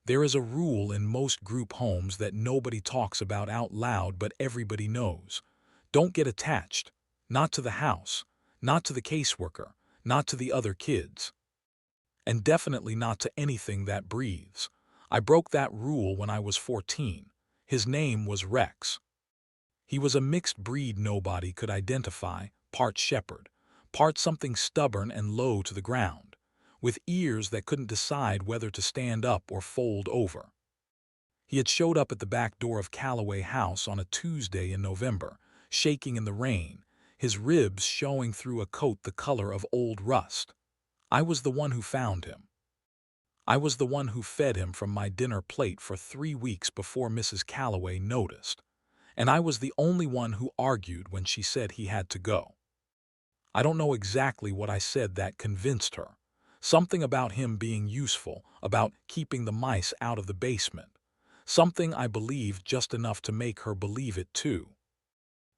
There is a rule in most group homes that nobody talks about out loud but everybody knows. Don't get attached. Not to the house, not to the caseworker, not to the other kids, and definitely not to anything that breathes. I broke that rule when I was 14. His name was Rex. He was a mixed breed nobody could identify, part shepherd, part something stubborn and low to the ground, with ears that couldn't decide whether to stand up or fold over. He had showed up at the back door of Calloway House on a Tuesday in November, shaking in the rain, his ribs showing through a coat the color of old rust. I was the one who found him. I was the one who fed him from my dinner plate for 3 weeks before Mrs. Calloway noticed, and I was the only one who argued when she said he had to go. I don't know exactly what I said that convinced her. Something about him being useful, about keeping the mice out of the basement. Something I believed just enough to make her believe it too.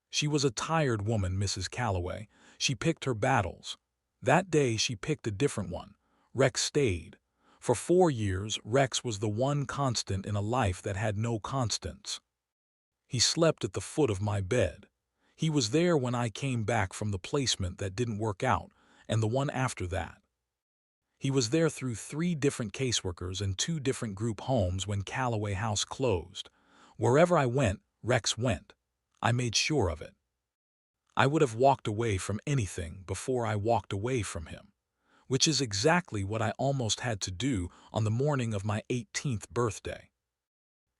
She was a tired woman, Mrs. Calloway. She picked her battles. That day she picked a different one. Rex stayed. For 4 years, Rex was the one constant in a life that had no constants. He slept at the foot of my bed. He was there when I came back from the placement that didn't work out, and the one after that. He was there through 3 different caseworkers and 2 different group homes when Calloway House closed. Wherever I went, Rex went. I made sure of it. I would have walked away from anything before I walked away from him, which is exactly what I almost had to do on the morning of my 18th birthday.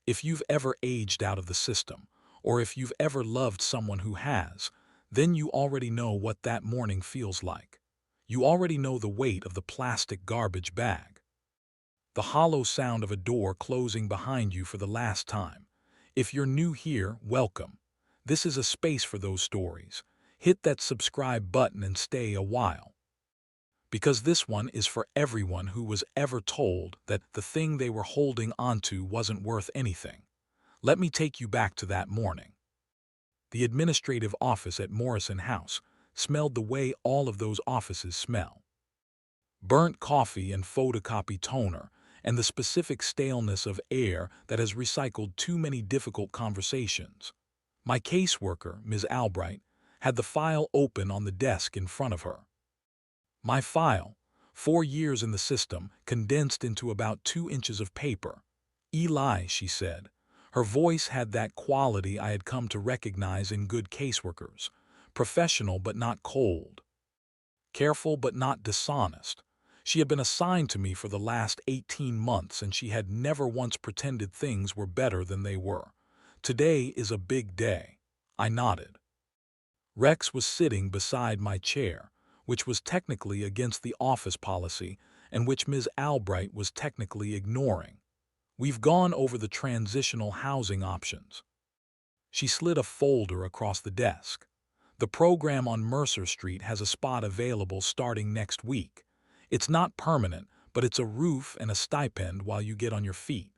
If you've ever aged out of the system, or if you've ever loved someone who has, then you already know what that morning feels like. You already know the weight of the plastic garbage bag. The hollow sound of a door closing behind you for the last time. If you're new here, welcome. This is a space for those stories. Hit that subscribe button and stay a while. Because this one is for everyone who was ever told that the thing they were holding onto wasn't worth anything. Let me take you back to that morning. The administrative office at Morrison House smelled the way all of those offices smell. Burnt coffee and photocopy toner, and the specific staleness of air that has recycled too many difficult conversations. My caseworker, Ms. Albright, had the file open on the desk in front of her. My file, 4 years in the system, condensed into about 2 inches of paper. Eli, she said. Her voice had that quality I had come to recognize in good caseworkers. Professional but not cold. Careful but not dishonest. She had been assigned to me for the last 18 months and she had never once pretended things were better than they were. Today is a big day. I nodded. Rex was sitting beside my chair, which was technically against the office policy and which Ms. Albright was technically ignoring. We've gone over the transitional housing options. She slid a folder across the desk. The program on Mercer Street has a spot available starting next week. It's not permanent, but it's a roof and a stipend while you get on your feet.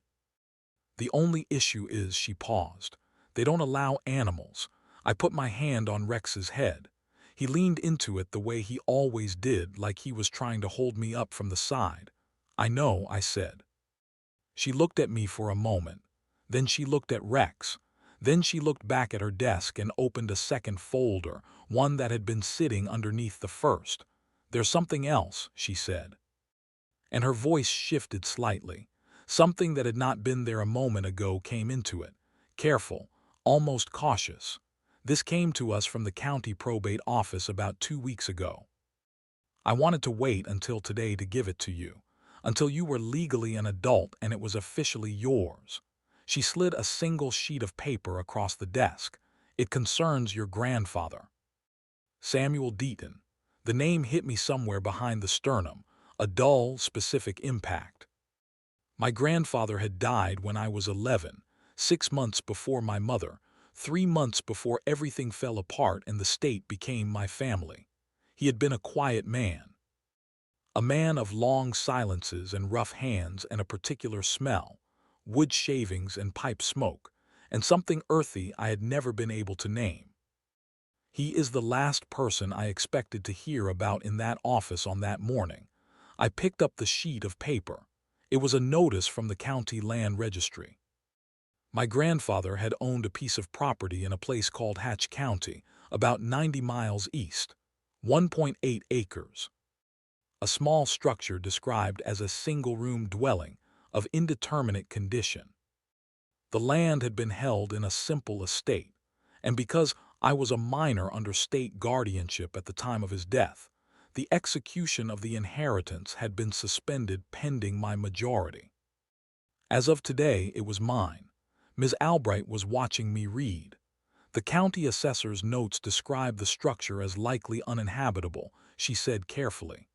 The only issue is, she paused, they don't allow animals. I put my hand on Rex's head. He leaned into it the way he always did, like he was trying to hold me up from the side. I know, I said. She looked at me for a moment. Then she looked at Rex. Then she looked back at her desk and opened a second folder, one that had been sitting underneath the first. There's something else, she said. And her voice shifted slightly. Something that had not been there a moment ago came into it. Careful, almost cautious. This came to us from the county probate office about 2 weeks ago. I wanted to wait until today to give it to you, until you were legally an adult and it was officially yours. She slid a single sheet of paper across the desk. It concerns your grandfather. Samuel Deaton. The name hit me somewhere behind the sternum, a dull, specific impact. My grandfather had died when I was 11, 6 months before my mother, 3 months before everything fell apart and the state became my family. He had been a quiet man. A man of long silences and rough hands and a particular smell, wood shavings and pipe smoke, and something earthy I had never been able to name. He is the last person I expected to hear about in that office on that morning. I picked up the sheet of paper. It was a notice from the county land registry. My grandfather had owned a piece of property in a place called Hatch County, about 90 miles east, 1.8 acres. A small structure described as a single-room dwelling of indeterminate condition. The land had been held in a simple estate, and because I was a minor under state guardianship at the time of his death, the execution of the inheritance had been suspended pending my majority. As of today, it was mine. Ms. Albright was watching me read. The county assessor's notes describe the structure as likely uninhabitable, she said carefully.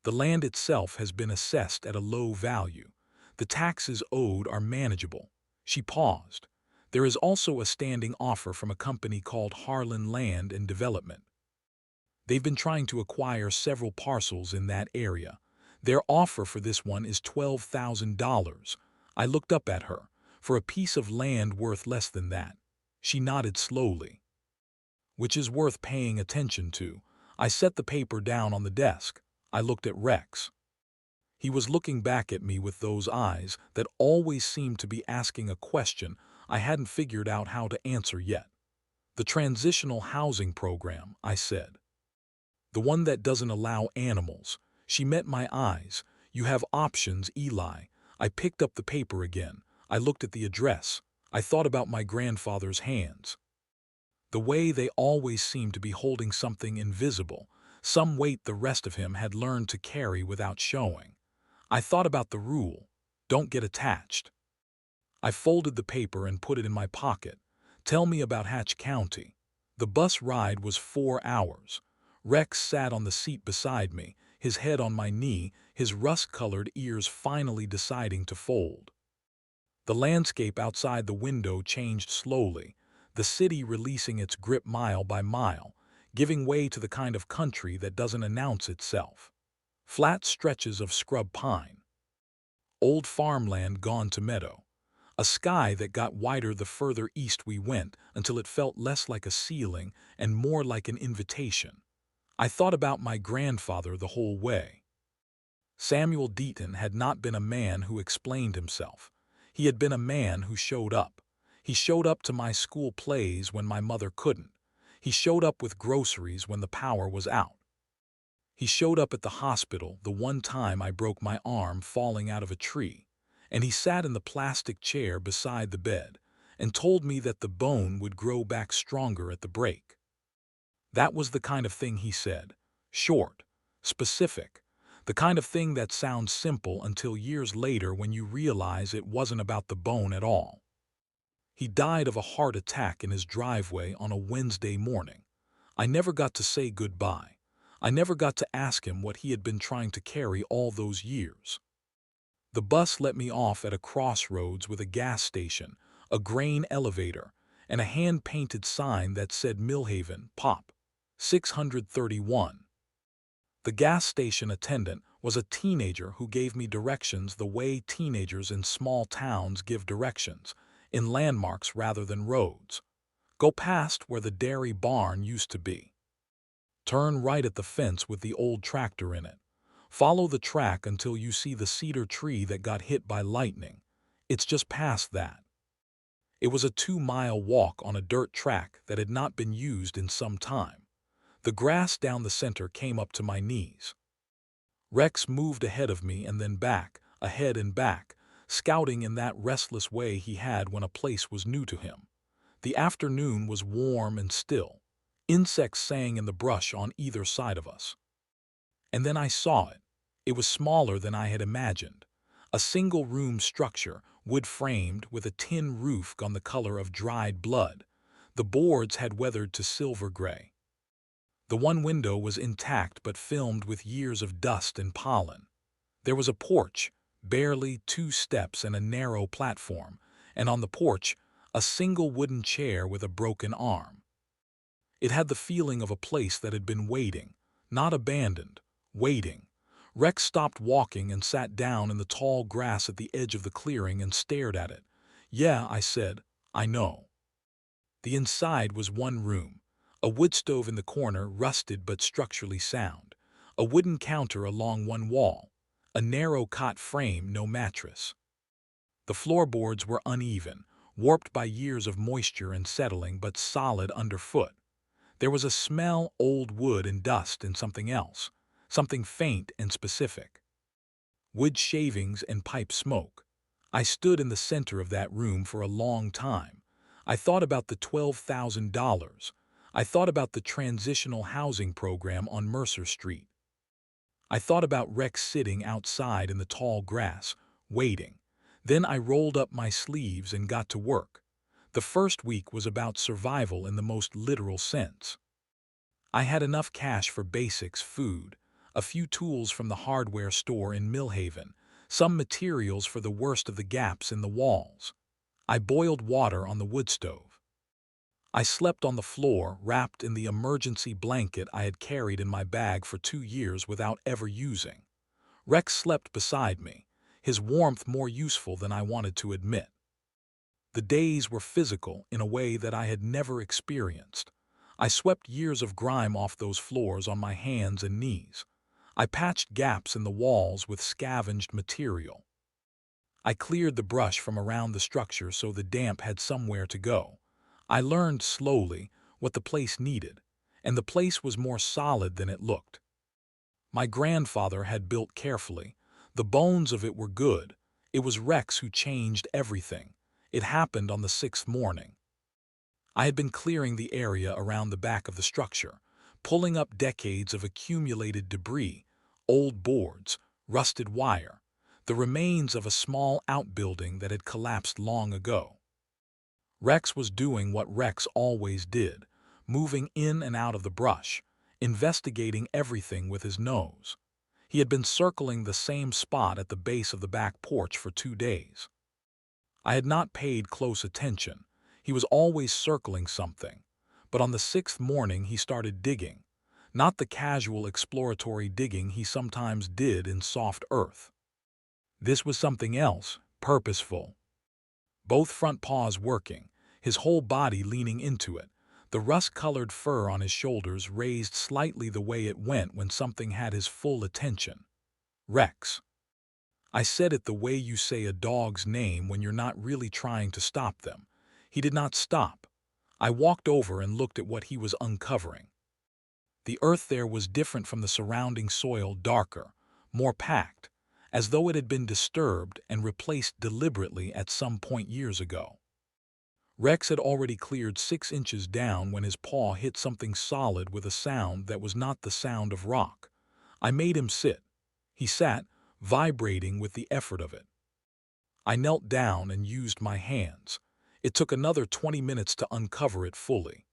The land itself has been assessed at a low value. The taxes owed are manageable. She paused. There is also a standing offer from a company called Harlan Land and Development. They've been trying to acquire several parcels in that area. Their offer for this one is $12,000. I looked up at her. For a piece of land worth less than that. She nodded slowly. Which is worth paying attention to. I set the paper down on the desk. I looked at Rex. He was looking back at me with those eyes that always seemed to be asking a question I hadn't figured out how to answer yet. The transitional housing program, I said. The one that doesn't allow animals. She met my eyes. You have options, Eli. I picked up the paper again. I looked at the address. I thought about my grandfather's hands. The way they always seemed to be holding something invisible, some weight the rest of him had learned to carry without showing. I thought about the rule, don't get attached. I folded the paper and put it in my pocket. Tell me about Hatch County. The bus ride was 4 hours. Rex sat on the seat beside me, his head on my knee, his rust-colored ears finally deciding to fold. The landscape outside the window changed slowly, the city releasing its grip mile by mile, giving way to the kind of country that doesn't announce itself. Flat stretches of scrub pine. Old farmland gone to meadow. A sky that got wider the further east we went until it felt less like a ceiling and more like an invitation. I thought about my grandfather the whole way. Samuel Deaton had not been a man who explained himself. He had been a man who showed up. He showed up to my school plays when my mother couldn't. He showed up with groceries when the power was out. He showed up at the hospital the one time I broke my arm falling out of a tree, and he sat in the plastic chair beside the bed and told me that the bone would grow back stronger at the break. That was the kind of thing he said. Short, specific, the kind of thing that sounds simple until years later when you realize it wasn't about the bone at all. He died of a heart attack in his driveway on a Wednesday morning. I never got to say goodbye. I never got to ask him what he had been trying to carry all those years. The bus let me off at a crossroads with a gas station, a grain elevator, and a hand-painted sign that said Millhaven, Pop. 631. The gas station attendant was a teenager who gave me directions the way teenagers in small towns give directions, in landmarks rather than roads. Go past where the dairy barn used to be. Turn right at the fence with the old tractor in it. Follow the track until you see the cedar tree that got hit by lightning. It's just past that. It was a 2-mile walk on a dirt track that had not been used in some time. The grass down the center came up to my knees. Rex moved ahead of me and then back, ahead and back, scouting in that restless way he had when a place was new to him. The afternoon was warm and still. Insects sang in the brush on either side of us. And then I saw it. It was smaller than I had imagined. A single-room structure, wood-framed, with a tin roof gone the color of dried blood. The boards had weathered to silver gray. The one window was intact but filmed with years of dust and pollen. There was a porch, barely 2 steps and a narrow platform, and on the porch, a single wooden chair with a broken arm. It had the feeling of a place that had been waiting, not abandoned, waiting. Rex stopped walking and sat down in the tall grass at the edge of the clearing and stared at it. Yeah, I said, I know. The inside was one room. A wood stove in the corner, rusted but structurally sound. A wooden counter along one wall. A narrow cot frame, no mattress. The floorboards were uneven, warped by years of moisture and settling, but solid underfoot. There was a smell, old wood and dust, and something else, something faint and specific. Wood shavings and pipe smoke. I stood in the center of that room for a long time. I thought about the $12,000. I thought about the transitional housing program on Mercer Street. I thought about Rex sitting outside in the tall grass, waiting. Then I rolled up my sleeves and got to work. The first week was about survival in the most literal sense. I had enough cash for basics, food, a few tools from the hardware store in Millhaven, some materials for the worst of the gaps in the walls. I boiled water on the wood stove. I slept on the floor, wrapped in the emergency blanket I had carried in my bag for 2 years without ever using. Rex slept beside me, his warmth more useful than I wanted to admit. The days were physical in a way that I had never experienced. I swept years of grime off those floors on my hands and knees. I patched gaps in the walls with scavenged material. I cleared the brush from around the structure so the damp had somewhere to go. I learned slowly what the place needed, and the place was more solid than it looked. My grandfather had built carefully. The bones of it were good. It was Rex who changed everything. It happened on the 6th morning. I had been clearing the area around the back of the structure, pulling up decades of accumulated debris, old boards, rusted wire, the remains of a small outbuilding that had collapsed long ago. Rex was doing what Rex always did, moving in and out of the brush, investigating everything with his nose. He had been circling the same spot at the base of the back porch for 2 days. I had not paid close attention. He was always circling something. But on the 6th morning he started digging, not the casual exploratory digging he sometimes did in soft earth. This was something else, purposeful. Both front paws working, his whole body leaning into it, the rust-colored fur on his shoulders raised slightly the way it went when something had his full attention. Rex. I said it the way you say a dog's name when you're not really trying to stop them. He did not stop. I walked over and looked at what he was uncovering. The earth there was different from the surrounding soil, darker, more packed, as though it had been disturbed and replaced deliberately at some point years ago. Rex had already cleared 6 inches down when his paw hit something solid with a sound that was not the sound of rock. I made him sit. He sat, vibrating with the effort of it. I knelt down and used my hands. It took another 20 minutes to uncover it fully.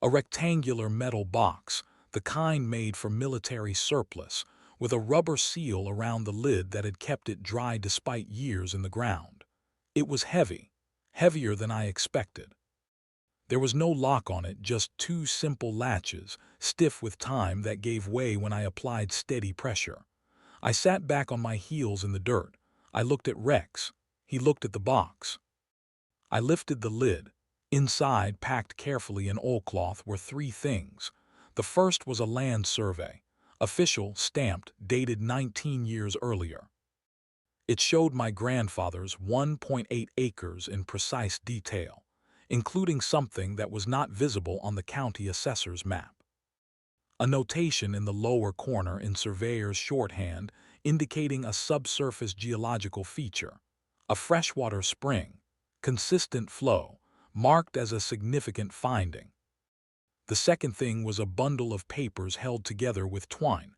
A rectangular metal box, the kind made for military surplus, with a rubber seal around the lid that had kept it dry despite years in the ground. It was heavy, heavier than I expected. There was no lock on it, just 2 simple latches, stiff with time, that gave way when I applied steady pressure. I sat back on my heels in the dirt. I looked at Rex. He looked at the box. I lifted the lid. Inside, packed carefully in oilcloth, were 3 things. The first was a land survey, official, stamped, dated 19 years earlier. It showed my grandfather's 1.8 acres in precise detail, including something that was not visible on the county assessor's map. A notation in the lower corner in surveyor's shorthand indicating a subsurface geological feature, a freshwater spring, consistent flow, marked as a significant finding. The second thing was a bundle of papers held together with twine.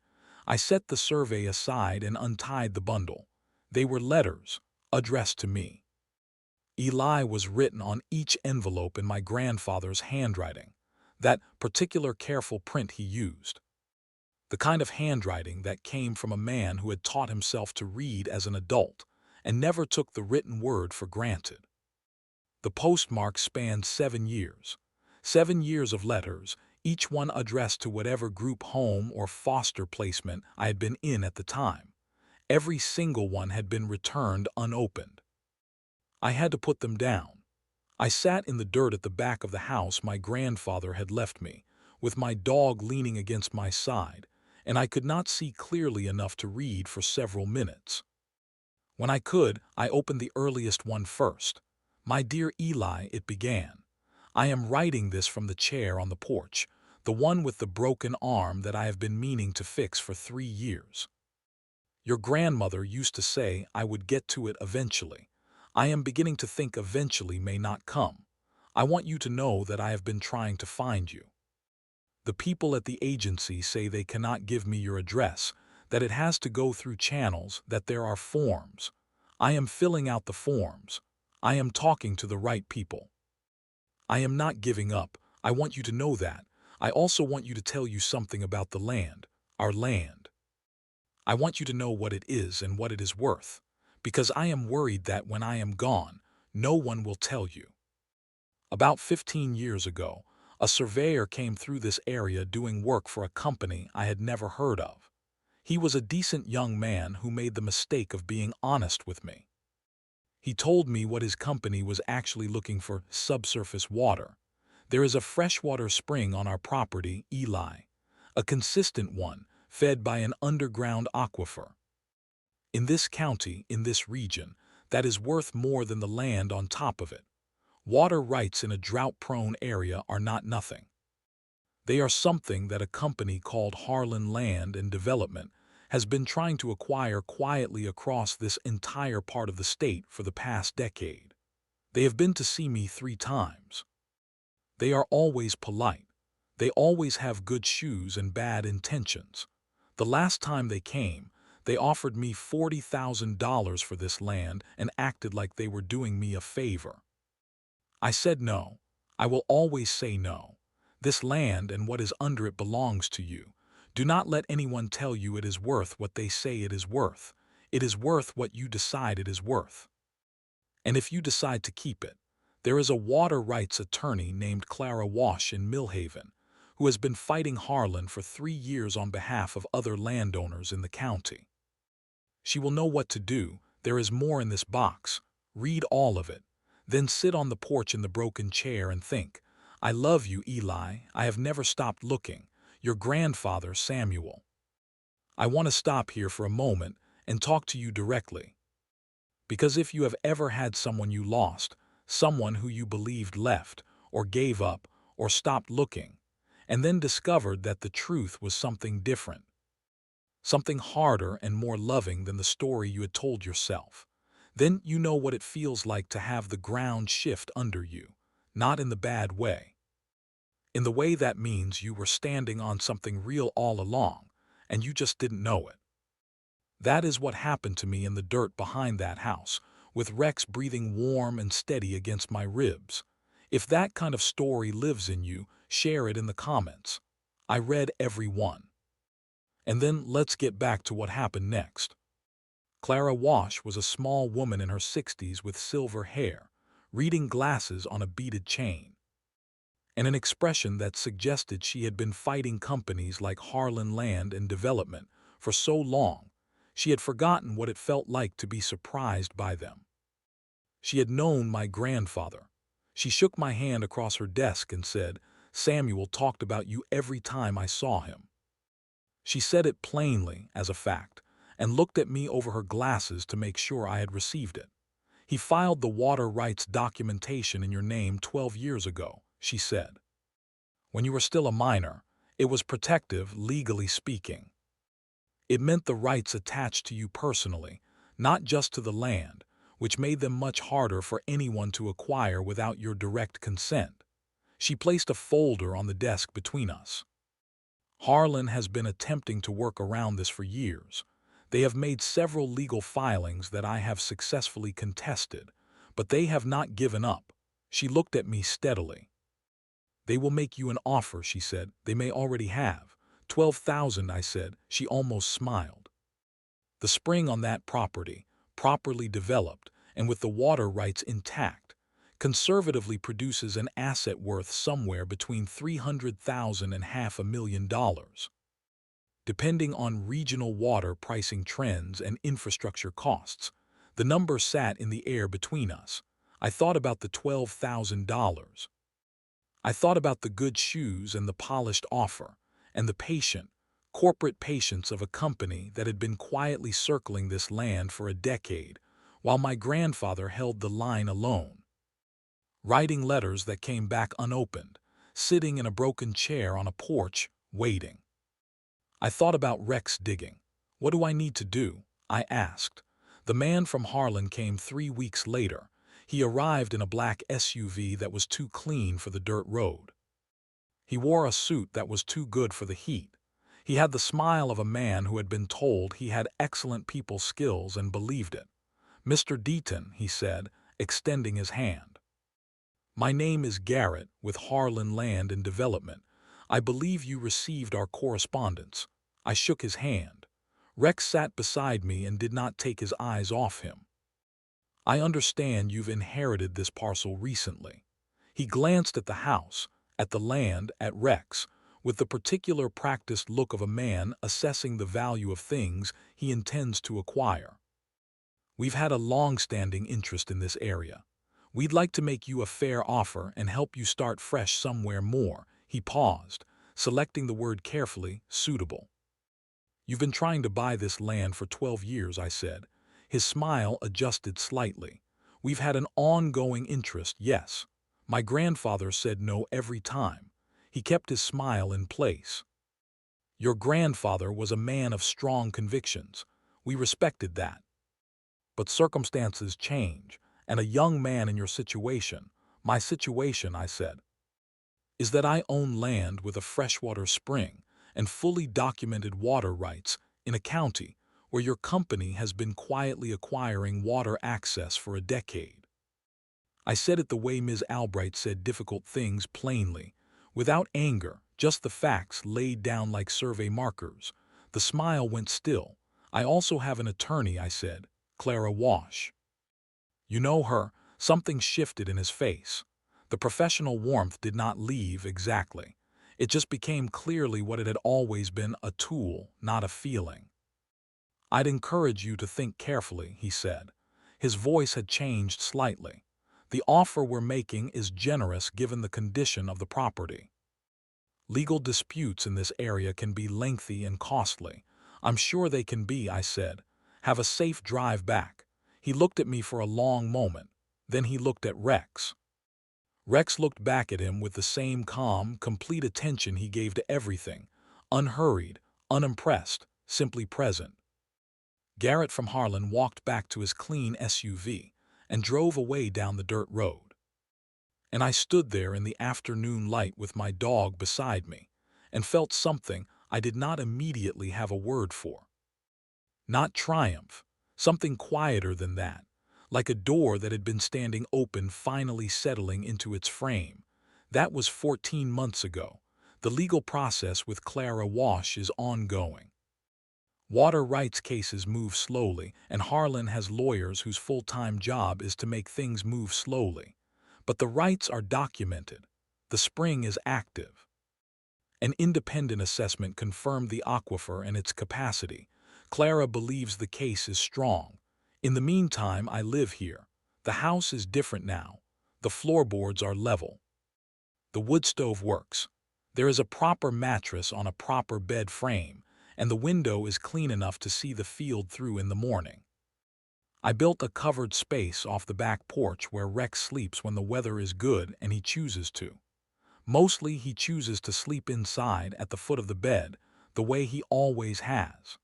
I set the survey aside and untied the bundle. They were letters, addressed to me. Eli was written on each envelope in my grandfather's handwriting, that particular careful print he used. The kind of handwriting that came from a man who had taught himself to read as an adult and never took the written word for granted. The postmark spanned 7 years. 7 years of letters, each one addressed to whatever group home or foster placement I had been in at the time. Every single one had been returned unopened. I had to put them down. I sat in the dirt at the back of the house my grandfather had left me, with my dog leaning against my side, and I could not see clearly enough to read for several minutes. When I could, I opened the earliest one first. "My dear Eli," it began, "I am writing this from the chair on the porch, the one with the broken arm that I have been meaning to fix for 3 years. Your grandmother used to say I would get to it eventually. I am beginning to think eventually may not come. I want you to know that I have been trying to find you. The people at the agency say they cannot give me your address, that it has to go through channels, that there are forms. I am filling out the forms. I am talking to the right people. I am not giving up. I want you to know that. I also want you to tell you something about the land, our land. I want you to know what it is and what it is worth, because I am worried that when I am gone, no one will tell you. About 15 years ago, a surveyor came through this area doing work for a company I had never heard of. He was a decent young man who made the mistake of being honest with me. He told me what his company was actually looking for: subsurface water. There is a freshwater spring on our property, Eli, a consistent one, fed by an underground aquifer. In this county, in this region, that is worth more than the land on top of it. Water rights in a drought-prone area are not nothing. They are something that a company called Harlan Land and Development has been trying to acquire quietly across this entire part of the state for the past decade. They have been to see me 3 times. They are always polite. They always have good shoes and bad intentions. The last time they came, they offered me $40,000 for this land and acted like they were doing me a favor. I said no. I will always say no. This land and what is under it belongs to you. Do not let anyone tell you it is worth what they say it is worth. It is worth what you decide it is worth. And if you decide to keep it, there is a water rights attorney named Clara Wash in Millhaven, who has been fighting Harlan for 3 years on behalf of other landowners in the county. She will know what to do. There is more in this box. Read all of it. Then sit on the porch in the broken chair and think. I love you, Eli. I have never stopped looking. Your grandfather, Samuel. I want to stop here for a moment and talk to you directly. Because if you have ever had someone you lost, someone who you believed left, or gave up, or stopped looking, and then discovered that the truth was something different, something harder and more loving than the story you had told yourself, then you know what it feels like to have the ground shift under you, not in the bad way. In the way that means you were standing on something real all along, and you just didn't know it. That is what happened to me in the dirt behind that house, with Rex breathing warm and steady against my ribs. If that kind of story lives in you, share it in the comments. I read every one. And then let's get back to what happened next. Clara Wash was a small woman in her 60s with silver hair, reading glasses on a beaded chain, and an expression that suggested she had been fighting companies like Harlan Land and Development for so long, she had forgotten what it felt like to be surprised by them. She had known my grandfather. She shook my hand across her desk and said, "Samuel talked about you every time I saw him." She said it plainly, as a fact, and looked at me over her glasses to make sure I had received it. "He filed the water rights documentation in your name 12 years ago," she said. "When you were still a minor, it was protective, legally speaking. It meant the rights attached to you personally, not just to the land, which made them much harder for anyone to acquire without your direct consent." She placed a folder on the desk between us. "Harlan has been attempting to work around this for years. They have made several legal filings that I have successfully contested, but they have not given up." She looked at me steadily. "They will make you an offer," she said. "They may already have." 12,000, I said. She almost smiled. "The spring on that property, properly developed and with the water rights intact, conservatively produces an asset worth somewhere between 300,000 and $500,000. Depending on regional water pricing trends and infrastructure costs, the number sat in the air between us. I thought about the $12,000. I thought about the good shoes and the polished offer, and the patient, corporate patience of a company that had been quietly circling this land for a decade, while my grandfather held the line alone, writing letters that came back unopened, sitting in a broken chair on a porch, waiting. I thought about Rex digging. What do I need to do? I asked. The man from Harlan came 3 weeks later. He arrived in a black SUV that was too clean for the dirt road. He wore a suit that was too good for the heat. He had the smile of a man who had been told he had excellent people skills and believed it. "Mr. Deaton," he said, extending his hand. "My name is Garrett with Harlan Land and Development. I believe you received our correspondence." I shook his hand. Rex sat beside me and did not take his eyes off him. "I understand you've inherited this parcel recently." He glanced at the house, at the land, at Rex, with the particular practiced look of a man assessing the value of things he intends to acquire. "We've had a long-standing interest in this area. We'd like to make you a fair offer and help you start fresh somewhere more." He paused, selecting the word carefully, suitable. "You've been trying to buy this land for 12 years, I said. His smile adjusted slightly. "We've had an ongoing interest, yes. My grandfather said no every time." He kept his smile in place. "Your grandfather was a man of strong convictions. We respected that. But circumstances change, and a young man in your situation—" "My situation," I said, "is that I own land with a freshwater spring and fully documented water rights in a county where your company has been quietly acquiring water access for a decade." I said it the way Ms. Albright said difficult things, plainly, without anger, just the facts laid down like survey markers. The smile went still. "I also have an attorney," I said, "Clara Wash. You know her." Something shifted in his face. The professional warmth did not leave exactly. It just became clearly what it had always been, a tool, not a feeling. "I'd encourage you to think carefully," he said. His voice had changed slightly. "The offer we're making is generous given the condition of the property. Legal disputes in this area can be lengthy and costly." "I'm sure they can be," I said. "Have a safe drive back." He looked at me for a long moment. Then he looked at Rex. Rex looked back at him with the same calm, complete attention he gave to everything, unhurried, unimpressed, simply present. Garrett from Harlan walked back to his clean SUV and drove away down the dirt road. And I stood there in the afternoon light with my dog beside me and felt something I did not immediately have a word for. Not triumph, something quieter than that, like a door that had been standing open finally settling into its frame. That was 14 months ago. The legal process with Clara Wash is ongoing. Water rights cases move slowly, and Harlan has lawyers whose full-time job is to make things move slowly. But the rights are documented. The spring is active. An independent assessment confirmed the aquifer and its capacity. Clara believes the case is strong. In the meantime, I live here. The house is different now. The floorboards are level. The wood stove works. There is a proper mattress on a proper bed frame, and the window is clean enough to see the field through in the morning. I built a covered space off the back porch where Rex sleeps when the weather is good and he chooses to. Mostly he chooses to sleep inside at the foot of the bed, the way he always has.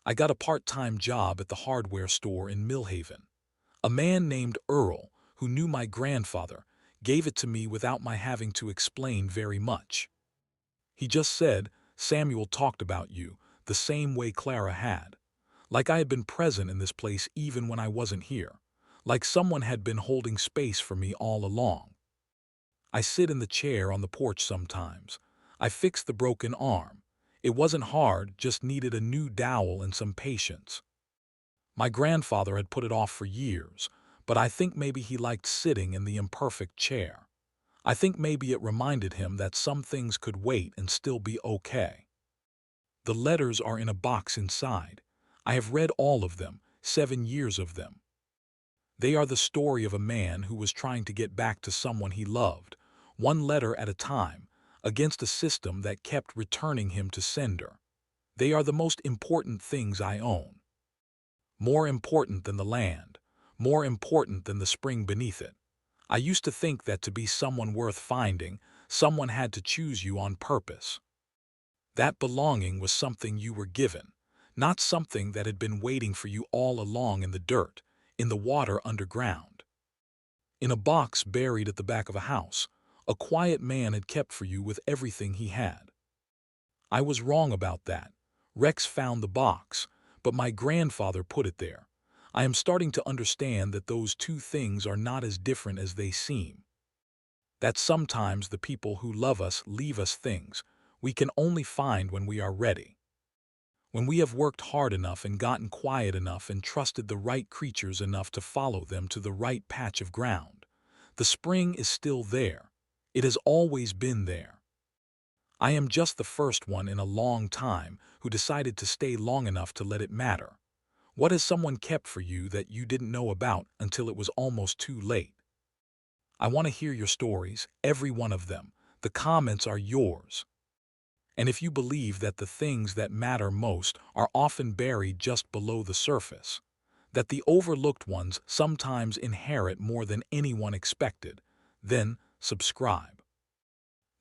I got a part-time job at the hardware store in Millhaven. A man named Earl, who knew my grandfather, gave it to me without my having to explain very much. He just said, "Samuel talked about you, the same way Clara had. Like I had been present in this place even when I wasn't here. Like someone had been holding space for me all along." I sit in the chair on the porch sometimes. I fixed the broken arm. It wasn't hard, just needed a new dowel and some patience. My grandfather had put it off for years, but I think maybe he liked sitting in the imperfect chair. I think maybe it reminded him that some things could wait and still be okay. The letters are in a box inside. I have read all of them, 7 years of them. They are the story of a man who was trying to get back to someone he loved, one letter at a time, against a system that kept returning him to sender. They are the most important things I own. More important than the land. More important than the spring beneath it. I used to think that to be someone worth finding, someone had to choose you on purpose. That belonging was something you were given, not something that had been waiting for you all along in the dirt, in the water underground. In a box buried at the back of a house, a quiet man had kept for you with everything he had. I was wrong about that. Rex found the box, but my grandfather put it there. I am starting to understand that those two things are not as different as they seem. That sometimes the people who love us leave us things we can only find when we are ready. When we have worked hard enough and gotten quiet enough and trusted the right creatures enough to follow them to the right patch of ground. The spring is still there. It has always been there. I am just the first one in a long time who decided to stay long enough to let it matter. What has someone kept for you that you didn't know about until it was almost too late? I want to hear your stories, every one of them. The comments are yours. And if you believe that the things that matter most are often buried just below the surface, that the overlooked ones sometimes inherit more than anyone expected, then subscribe.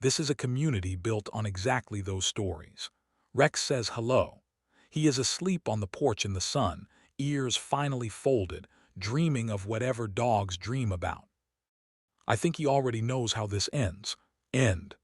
This is a community built on exactly those stories. Rex says hello. He is asleep on the porch in the sun, ears finally folded, dreaming of whatever dogs dream about. I think he already knows how this ends. End.